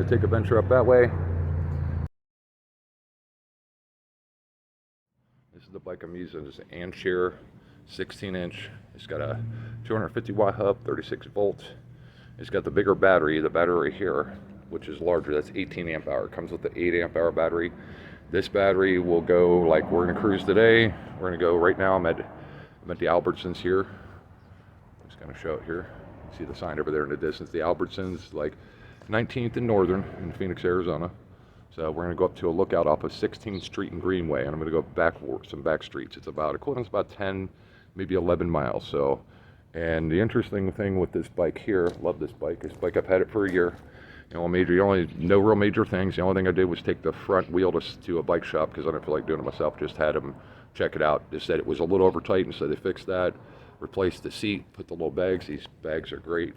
Take a venture up that way. This is the bike I'm using. It's an Anshare 16-inch. It's got a 250 watt hub, 36 volts. It's got the bigger battery, the battery here, which is larger. That's 18 amp hour. It comes with the 8 amp hour battery. This battery will go, like, we're gonna cruise today. We're gonna go right now. I'm at the Albertsons here. I'm just gonna show it here. You see the sign over there in the distance. The Albertsons, like 19th and Northern in Phoenix, Arizona. So we're going to go up to a lookout off of 16th Street and Greenway, and I'm going to go back some back streets. It's about equivalent, about 10, maybe 11 miles. So, and the interesting thing with this bike here, love this bike. This bike, I've had it for a year. No real major things. The only thing I did was take the front wheel to a bike shop because I don't feel like doing it myself. Just had them check it out. They said it was a little over tight, and so they fixed that. Replaced the seat, put the little bags. These bags are great.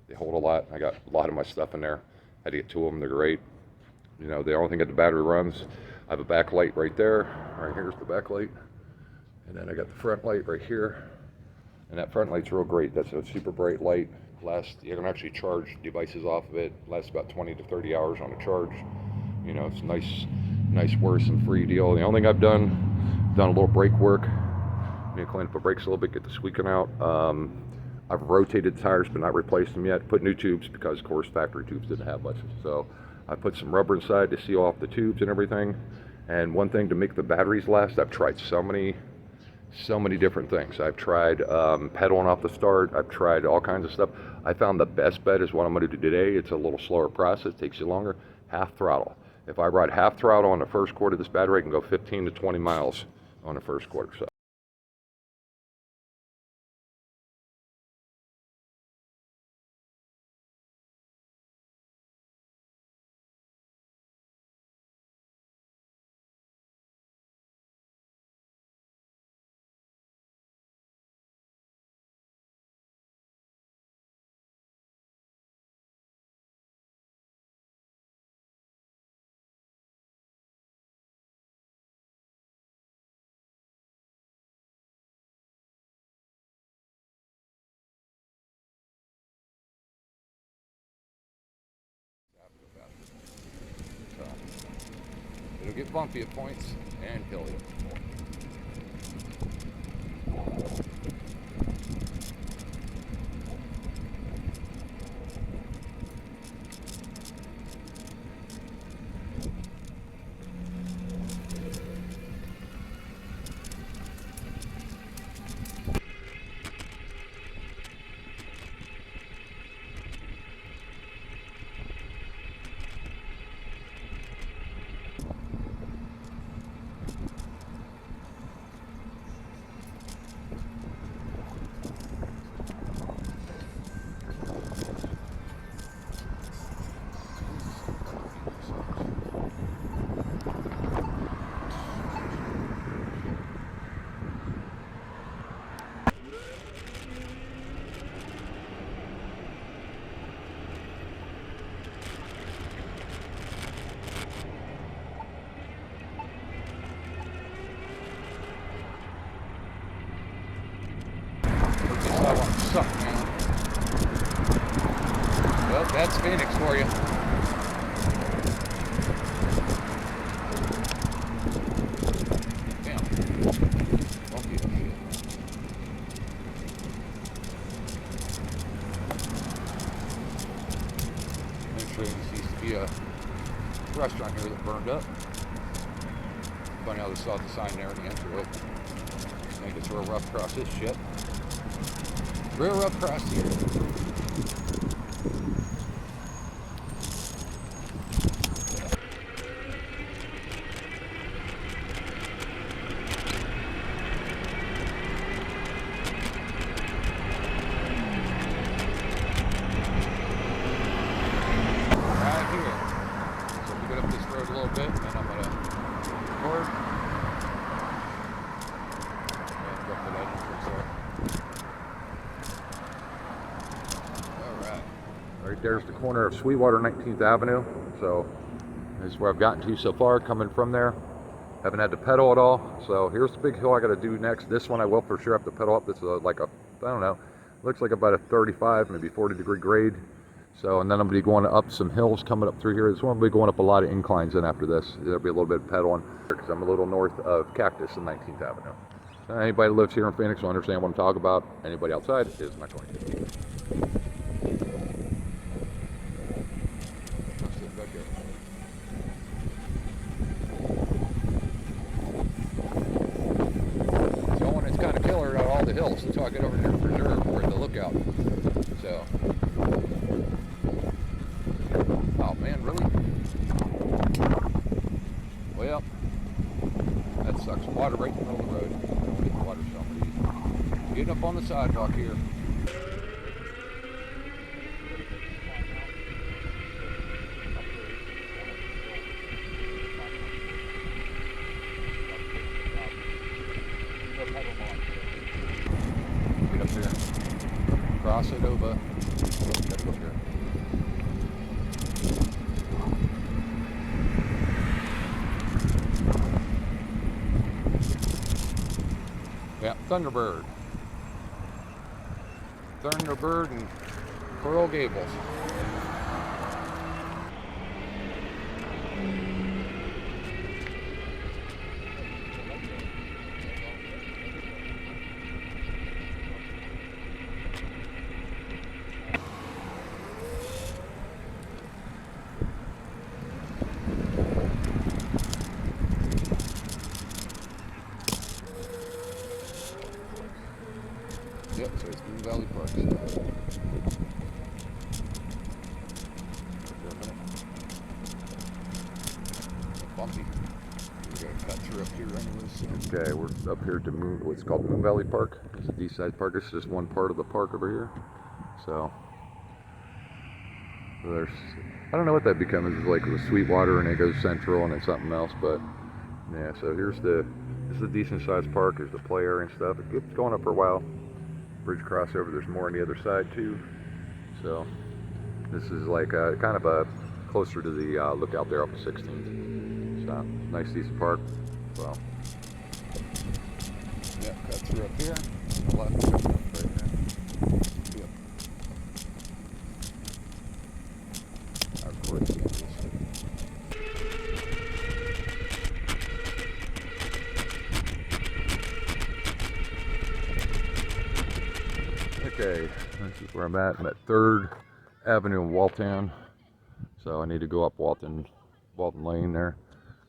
They hold a lot. I got a lot of my stuff in there. Had to get two of them. They're great. You know, the only thing that the battery runs, I have a back light right there. Right here's the back light. And then I got the front light right here. And that front light's real great. That's a super bright light. You can actually charge devices off of it. Lasts about 20 to 30 hours on a charge. You know, it's nice worrisome-free deal. The only thing I've done a little brake work. You know, clean up the brakes a little bit, get the squeaking out. I've rotated the tires but not replaced them yet. Put new tubes because, of course, factory tubes didn't have much. So I put some rubber inside to seal off the tubes and everything. And one thing to make the batteries last, I've tried so many different things. I've tried pedaling off the start. I've tried all kinds of stuff. I found the best bet is what I'm going to do today. It's a little slower process, takes you longer. Half throttle. If I ride half throttle on the first quarter of this battery, I can go 15 to 20 miles on the first quarter. So. It'll get bumpy at points and hilly. Suck, man. Well, that's Phoenix for you. Damn. Bumpy as shit. Actually, there used to be a restaurant here that burned up. Funny how they saw the sign there in the entryway. Make it real rough across this shit. Real rough cross here. Right here. So we get up this road a little bit, and then I'm gonna record. And go up to that entrance there. Right there's the corner of Sweetwater 19th Avenue. So this is where I've gotten to so far coming from there. Haven't had to pedal at all. So here's the big hill I got to do next. This one I will for sure have to pedal up. This is like a, I don't know, looks like about a 35, maybe 40 degree grade. So, and then I'm going to be going up some hills coming up through here. This one will be going up a lot of inclines then after this. There'll be a little bit of pedaling because I'm a little north of Cactus and 19th Avenue. So anybody that lives here in Phoenix will understand what I'm talking about. Anybody outside is my 20. The hills until I get over near Preserve or the lookout. So, oh man, really? Well, that sucks. Water right in the middle of the road. I don't want to get water somebody. Getting up on the sidewalk here. Cross it over. Gotta go here. Yeah, Thunderbird. Thunderbird and Coral Gables. Yep, so it's Moon Valley Park. Bumpy. We gotta cut through up here anyways. Okay, we're up here to what's called Moon Valley Park. It's a D-side park. It's just one part of the park over here. So there's, I don't know what that becomes. It's like the Sweetwater and it goes Central and it's something else, but yeah. So here's this is a decent sized park. There's the play area and stuff. It keeps going up for a while. Bridge crossover, there's more on the other side too. So this is like kind of a closer to the lookout there up to 16th. So nice decent park. So yeah, cut through up here. Left, right there. Yep. Of course, okay, this is where I'm at. I'm at 3rd Avenue in Walton. So I need to go up Walton Lane there.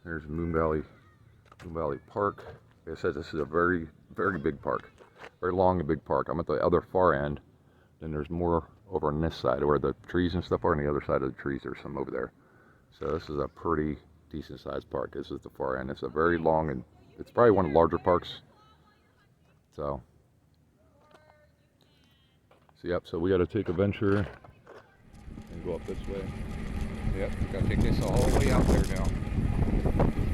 There's Moon Valley Park. Like I said, this is a very, very big park. Very long and big park. I'm at the other far end. Then there's more over on this side where the trees and stuff are. On the other side of the trees, there's some over there. So this is a pretty decent sized park. This is the far end. It's a very long and it's probably one of the larger parks. So yep, so we got to take a venture and go up this way. Yep, we got to take this all the way out there now.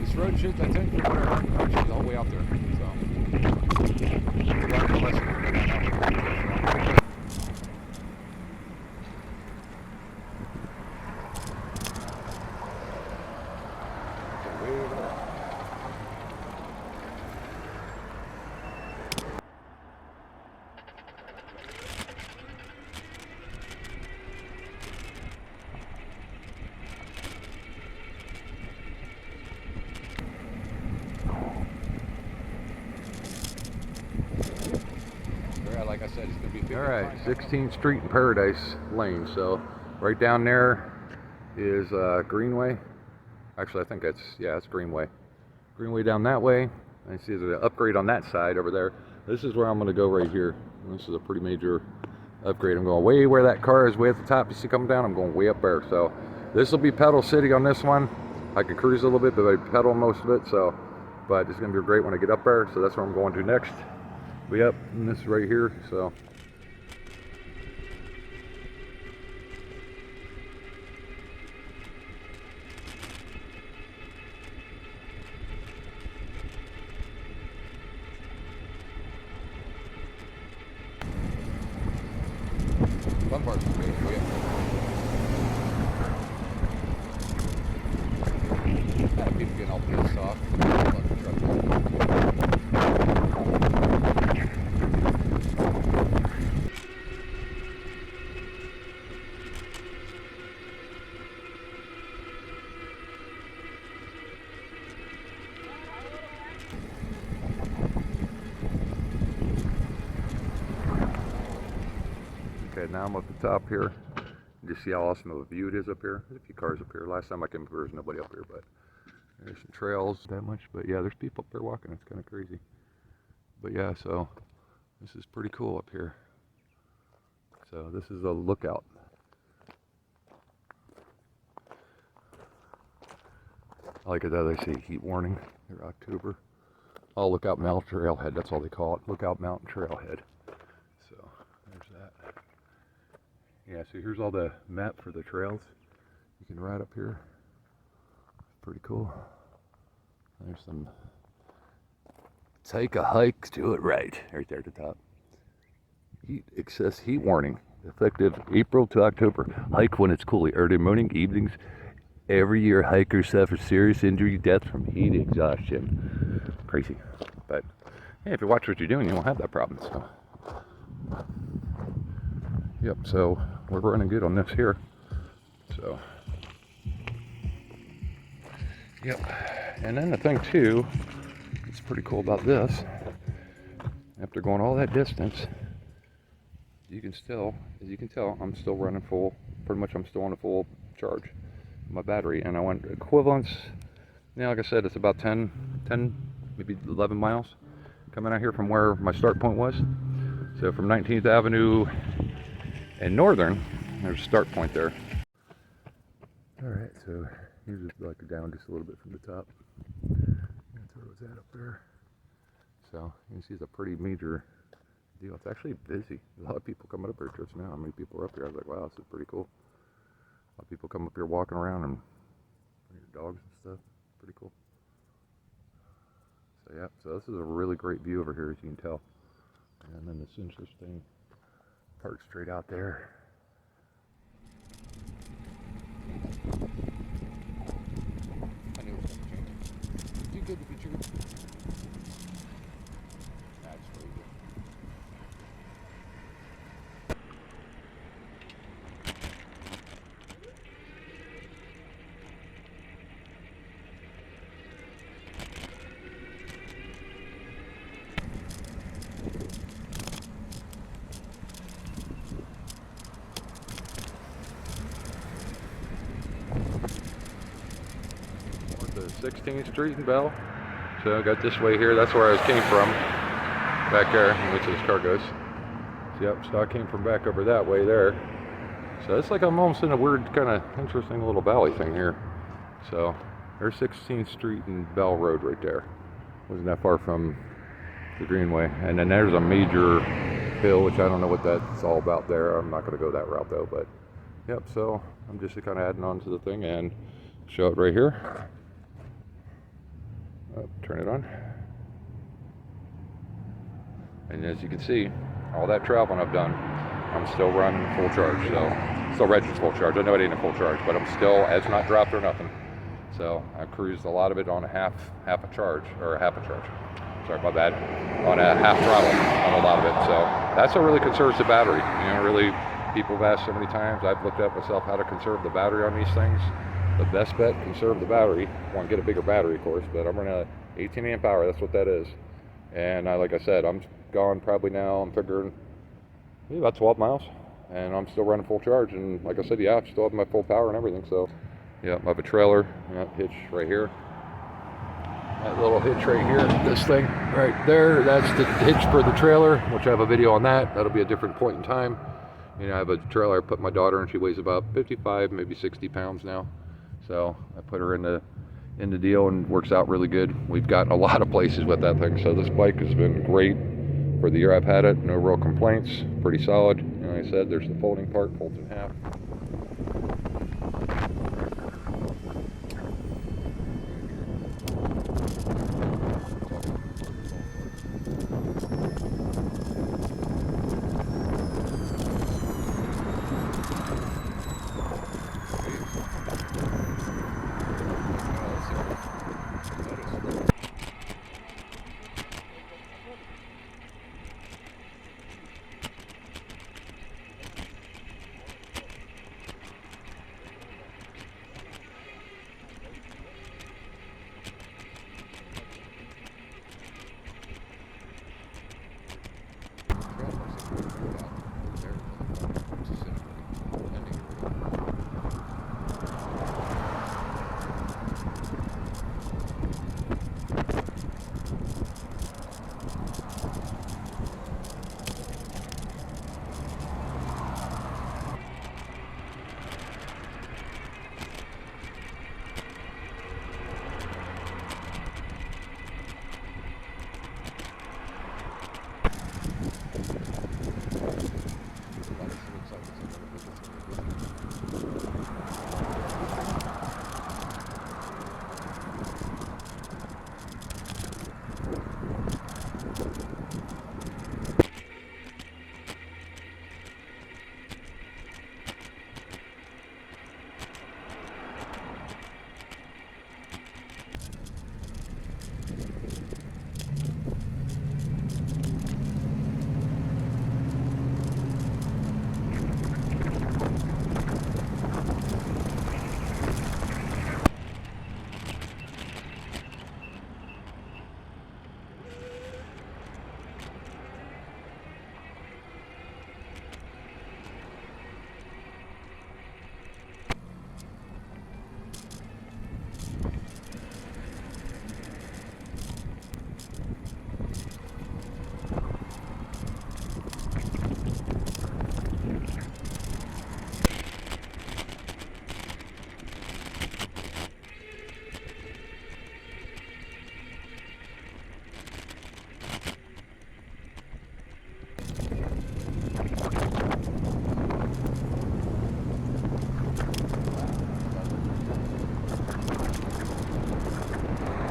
This road should, I think, from where I'm going, should all the way out there. So, we're learning a lesson. We're going out there. Way over there. Like I said, it's going to be 50. All right, 16th Street and Paradise Lane. So right down there is Greenway. Actually, I think that's, yeah, it's Greenway. Greenway down that way. I see there's an upgrade on that side over there. This is where I'm going to go right here. This is a pretty major upgrade. I'm going way where that car is, way at the top. You see coming down, I'm going way up there. So this will be pedal city on this one. I can cruise a little bit, but I pedal most of it. So, but it's going to be great when I get up there. So that's where I'm going to next. Yep, and this is right here, so. Bumper's okay, yeah. A lot of people getting all pissed off. Okay, now I'm up the top here. You just see how awesome of a view it is up here. There's a few cars up here. Last time I came up here, there was nobody up here, but there's some trails, that much. But yeah, there's people up there walking. It's kind of crazy. But yeah, so this is pretty cool up here. So this is a lookout. I like it that they say heat warning. They're October. Oh, Lookout Mountain Trailhead. That's all they call it. Lookout Mountain Trailhead. So there's that. Yeah, so here's all the map for the trails. You can ride up here. Pretty cool. There's some. Take a hike, do it right there at the top. Excess heat warning, effective April to October. Hike when it's cool, early morning, evenings. Every year, hikers suffer serious injury, death from heat exhaustion. Crazy, but hey, if you watch what you're doing, you won't have that problem. So, yep. So we're running good on this here. So, yep. And then the thing too, it's pretty cool about this. After going all that distance, you can still, as you can tell, I'm still running full. Pretty much, I'm still on a full charge. My battery, and I went equivalents. Yeah, like I said, it's about 10, maybe 11 miles coming out here from where my start point was. So from 19th Avenue and Northern, there's a start point there. All right, so here's just like down just a little bit from the top. That's where it was at up there. So you can see it's a pretty major deal. It's actually busy. A lot of people coming up here. It trips me out how many people are up here. I was like, wow, this is pretty cool. A lot of people come up here walking around and dogs and stuff. Pretty cool. So yeah, so this is a really great view over here, as you can tell. And then this interesting part straight out there. I knew it was going to change. Too good to be true. That's really good. The 16th Street and Bell. So I got this way here. That's where I came from. Back there, which this car goes. So, yep. So I came from back over that way there. So it's like I'm almost in a weird, kind of interesting little valley thing here. So there's 16th Street and Bell Road right there. Wasn't that far from the Greenway. And then there's a major hill, which I don't know what that's all about there. I'm not going to go that route though. But yep. So I'm just kind of adding on to the thing and show it right here. Turn it on. And as you can see, all that traveling I've done, I'm still running full charge. So, still registered full charge. I know it ain't a full charge, but I'm still, it's not dropped or nothing. So, I cruised a lot of it on a half a charge. Sorry, my bad. On a half throttle on a lot of it. So, that's what really conserves the battery. You know, really, people have asked so many times. I've looked up myself how to conserve the battery on these things. The best bet, conserve the battery. Want to get a bigger battery, of course, but I'm running a 18 amp hour. That's what that is. And like I said, I'm gone probably now. I'm figuring maybe about 12 miles, and I'm still running full charge. And like I said, yeah, I still have my full power and everything. So, yeah, I have a trailer, hitch right here. That little hitch right here, this thing right there, that's the hitch for the trailer, which I have a video on that. That'll be a different point in time. You know, I have a trailer I put my daughter in. She weighs about 55, maybe 60 pounds now. So I put her in the deal and works out really good. We've gotten a lot of places with that thing. So this bike has been great for the year I've had it. No real complaints. Pretty solid. And like I said, there's the folding part, folds in half.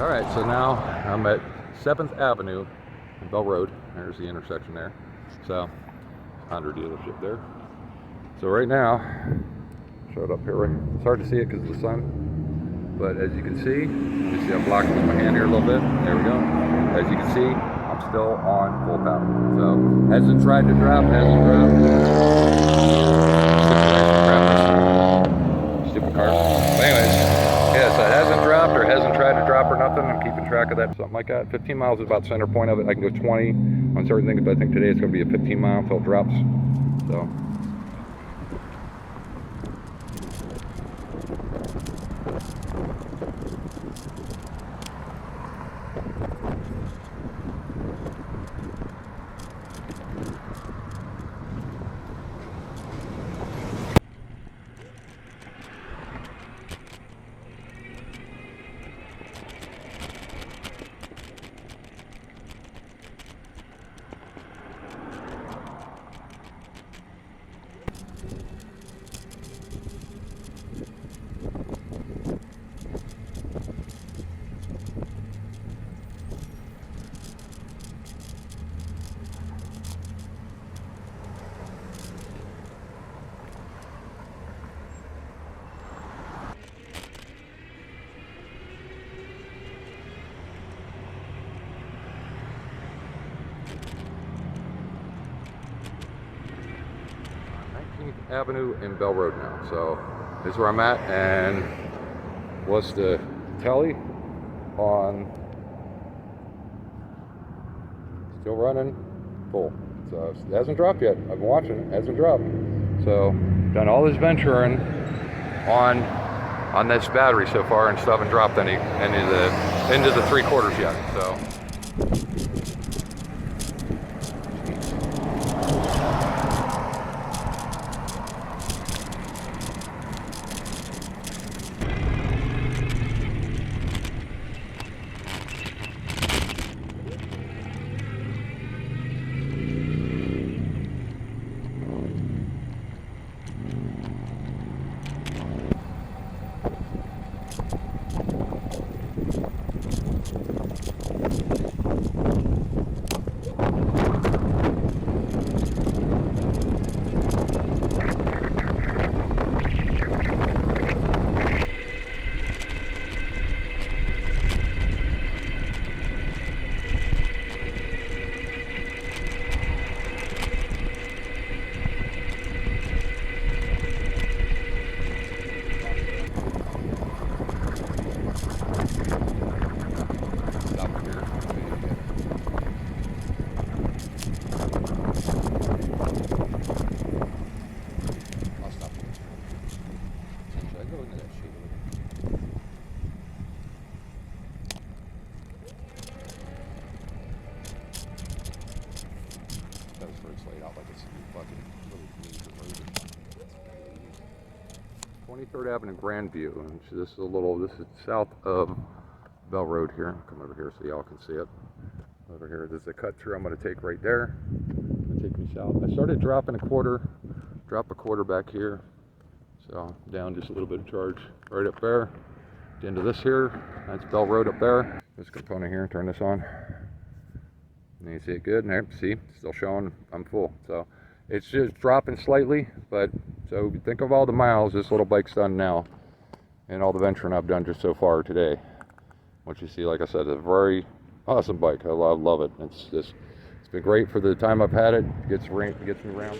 All right, so now I'm at 7th Avenue and Bell Road. There's the intersection there. So, Honda dealership there. So right now, showed up here. It's hard to see it because of the sun, but as you can see I'm blocking with my hand here a little bit. There we go. As you can see, I'm still on full power. So, hasn't tried to drop, hasn't dropped. Stupid car. But anyways, yeah, so it hasn't dropped or hasn't tried to drop or nothing. I'm keeping track of that, something like that. 15 miles is about the center point of it. I can go 20 on certain things, but I think today it's going to be a 15 mile until it drops. So. Avenue and Bell Road now. So this is where I'm at, and what's the tally on? Still running full. So it hasn't dropped yet. I've been watching it. It hasn't dropped. So done all this venturing on this battery so far, and still haven't dropped any into the 3/4 yet. So. Out like it's fucking little 23rd Avenue Grandview, and this is south of Bell Road here. Come over here so y'all can see it. Over here, there's a cut through I'm going to take right there. Take me south. I started dropping a quarter back here, so down just a little bit of charge right up there. The end of this here, that's Bell Road up there. This component here, turn this on. And you see it good, and see, still showing I'm full. So it's just dropping slightly, but so think of all the miles this little bike's done now, and all the venturing I've done just so far today. What you see, like I said, a very awesome bike. I love it. It's been great for the time I've had it. It gets me around.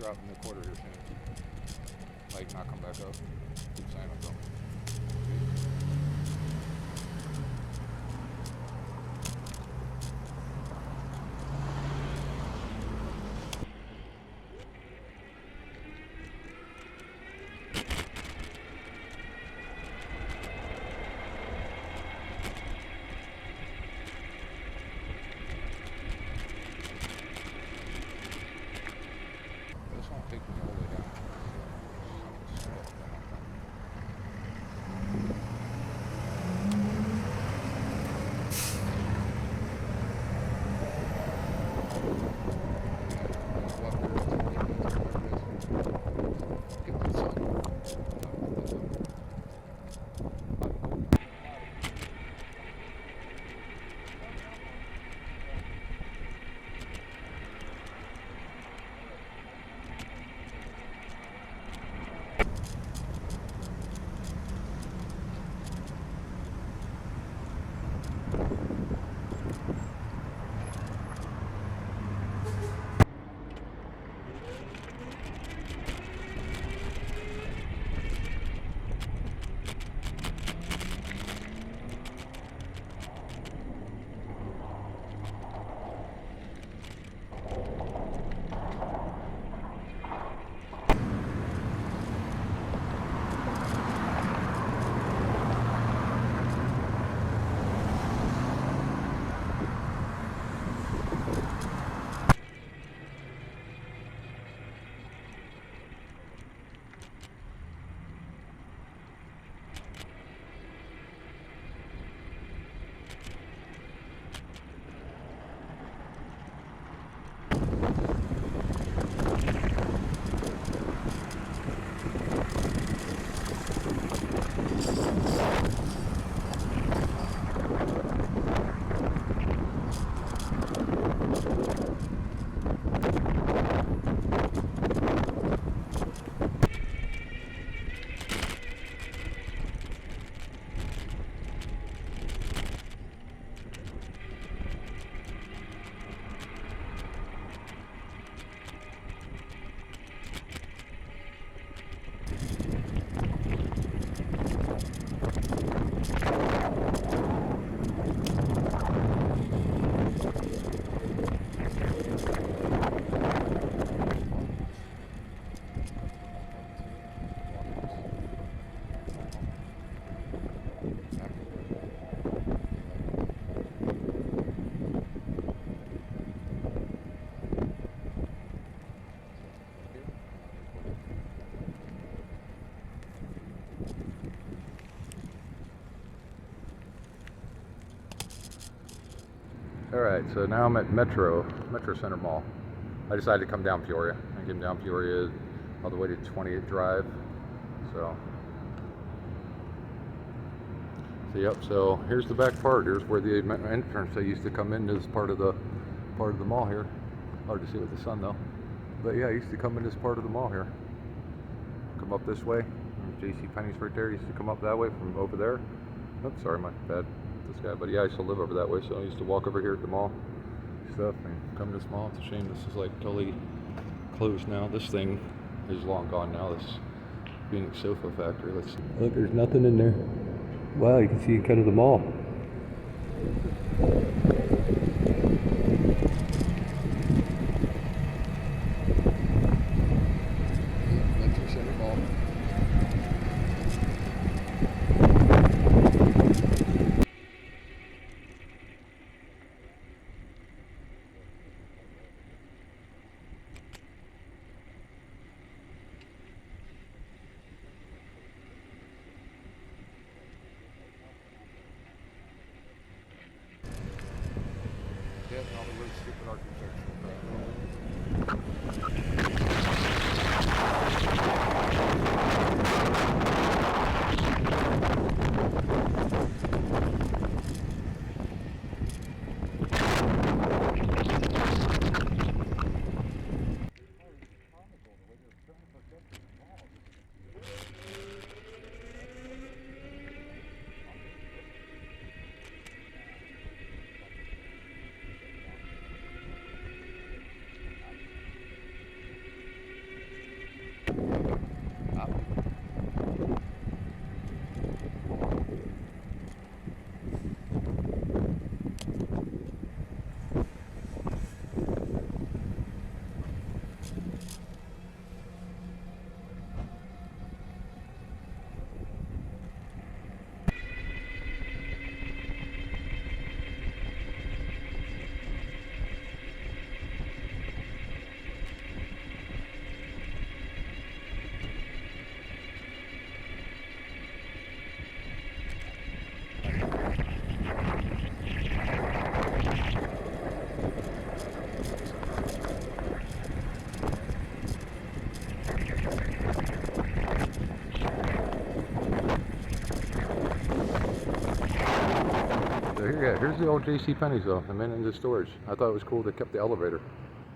drop in the quarter here soon. Might not come back up. Keep saying it though. This won't take me all the way down. Alright, so now I'm at Metro Center Mall. I decided to come down Peoria. I came down Peoria all the way to 28th Drive. So yep, so here's the back part. Here's where the entrance I used to come in this part of the mall here. Hard to see with the sun though. But yeah, I used to come in this part of the mall here. Come up this way. JCPenney's right there. Used to come up that way from over there. Oops, sorry, my bad. This guy, but yeah, I used to live over that way, so I used to walk over here at the mall stuff and come to this mall. It's a shame this is like totally closed now. This thing is long gone now. This Phoenix Sofa Factory. Let's see. Look, there's nothing in there. Wow, you can see kind of the mall. Metro Center Mall. There's the old J.C. Penney's though, the men in the storage. I thought it was cool they kept the elevator.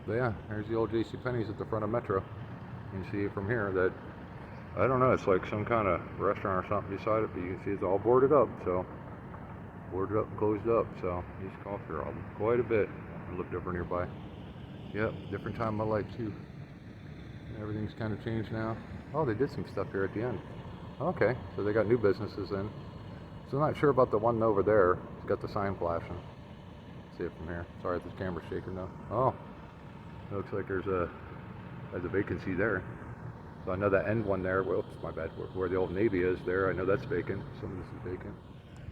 But yeah, there's the old J.C. Penney's at the front of Metro. You can see it from here that, I don't know, it's like some kind of restaurant or something beside it, but you can see it's all boarded up, so. Boarded up and closed up, so these coffee are quite a bit. I looked over nearby. Yep, different time of my life too. Everything's kind of changed now. Oh, they did some stuff here at the end. Okay, so they got new businesses in. So I'm not sure about the one over there. It's got the sign flashing. See it from here. Sorry if this camera's shaking though. Oh, looks like there's a vacancy there. So I know that end one there. Whoops, my bad. Where the old Navy is there, I know that's vacant. Some of this is vacant.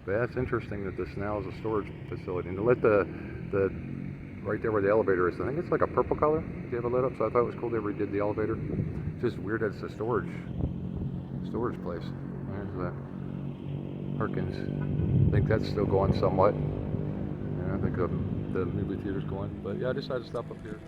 But that's interesting that this now is a storage facility. And to let the right there where the elevator is, I think it's like a purple color. They have it lit up, so I thought it was cool they redid the elevator. It's just weird that it's a storage place. There's that Perkins. I think that's still going somewhat. Yeah, I think the movie theater's going. But yeah, I decided to stop up here.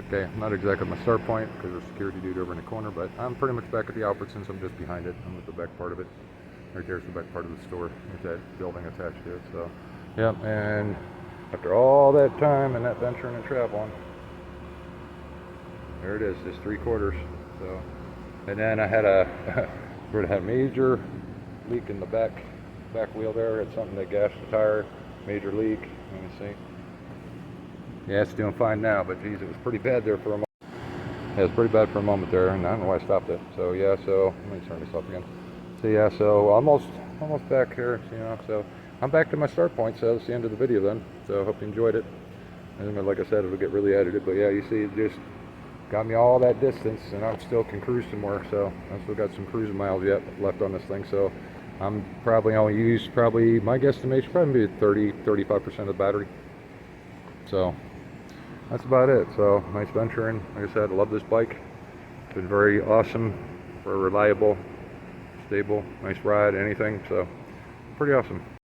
Okay, not exactly my start point because there's a security dude over in the corner, but I'm pretty much back at the Albertsons. I'm just behind it. I'm at the back part of it. Right there's the back part of the store. There's that building attached to it. So, yeah, and after all that time and that venturing and traveling, there it is, just 3/4. So, and then I had a major leak in the back wheel there. It's something that gashed the tire. Major leak. Let me see. Yeah, it's doing fine now, but geez, it was pretty bad there for a moment. Yeah, it was pretty bad for a moment there, and I don't know why I stopped it. So yeah, so let me turn this off again. So yeah, so almost back here, you know. So I'm back to my start point. So that's the end of the video then. So I hope you enjoyed it. And like I said, it'll get really edited, but yeah, you see, it just got me all that distance, and I still can cruise some more. So I still got some cruising miles yet left on this thing. So I'm probably only use my guesstimation probably 30-35% of the battery. So that's about it. So nice venturing. Like I said, I love this bike. It's been very awesome, very reliable, stable, nice ride, anything. So pretty awesome.